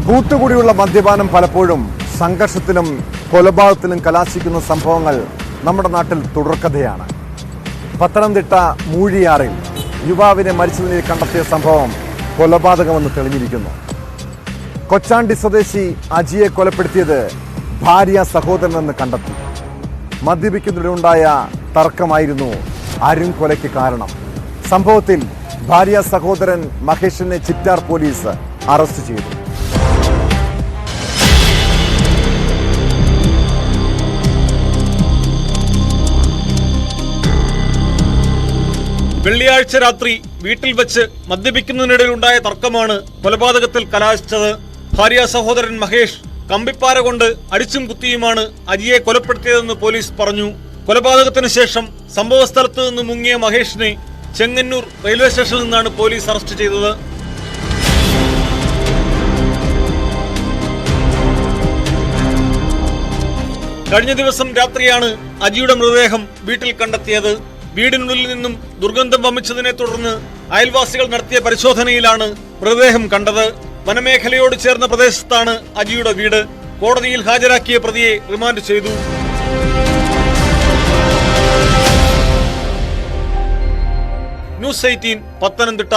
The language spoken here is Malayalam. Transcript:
കൂട്ടുകൂടിയുള്ള മദ്യപാനം പലപ്പോഴും സംഘർഷത്തിലും കൊലപാതകത്തിലും കലാശിക്കുന്ന സംഭവങ്ങൾ നമ്മുടെ നാട്ടിൽ തുടർക്കഥയാണ്. പത്തനംതിട്ട മൂഴിയാറിൽ യുവാവിനെ മരിച്ച നിലയിൽ കണ്ടെത്തിയ സംഭവം കൊലപാതകമെന്ന് തെളിഞ്ഞിരിക്കുന്നു. കൊച്ചാണ്ടി സ്വദേശി അജിയെ കൊലപ്പെടുത്തിയത് ഭാര്യ സഹോദരനെന്ന് കണ്ടെത്തി. മദ്യപിക്കുന്നതിലുണ്ടായ തർക്കമായിരുന്നു അരുൺ കൊലയ്ക്ക് കാരണം. സംഭവത്തിൽ ഭാര്യ സഹോദരൻ മഹേഷിനെ ചിറ്റാർ പോലീസ് അറസ്റ്റ് ചെയ്തു. വെള്ളിയാഴ്ച രാത്രി വീട്ടിൽ വെച്ച് മദ്യപിക്കുന്നതിനിടയിലുണ്ടായ തർക്കമാണ് കൊലപാതകത്തിൽ കലാശിച്ചത്. ഭാര്യ സഹോദരൻ മഹേഷ് കമ്പിപ്പാര കൊണ്ട് അടിച്ചും കുത്തിയുമാണ് അജിയെ കൊലപ്പെടുത്തിയതെന്ന് പോലീസ് പറഞ്ഞു. കൊലപാതകത്തിന് ശേഷം സംഭവസ്ഥലത്ത് നിന്ന് മുങ്ങിയ മഹേഷിനെ ചെങ്ങന്നൂർ റെയിൽവേ സ്റ്റേഷനിൽ നിന്നാണ് പോലീസ് അറസ്റ്റ് ചെയ്തത്. കഴിഞ്ഞ ദിവസം രാത്രിയാണ് അജിയുടെ മൃതദേഹം വീട്ടിൽ കണ്ടെത്തിയത്. വീടിനുള്ളിൽ നിന്നും ദുർഗന്ധം വമിച്ചതിനെ തുടർന്ന് അയൽവാസികൾ നടത്തിയ പരിശോധനയിലാണ് മൃതദേഹം കണ്ടത്. വനമേഖലയോട് ചേർന്ന പ്രദേശത്താണ് അജിയുടെ വീട്. കോടതിയിൽ ഹാജരാക്കിയ പ്രതിയെ റിമാൻഡ് ചെയ്തു. ന്യൂസ് 18 പത്തനംതിട്ട.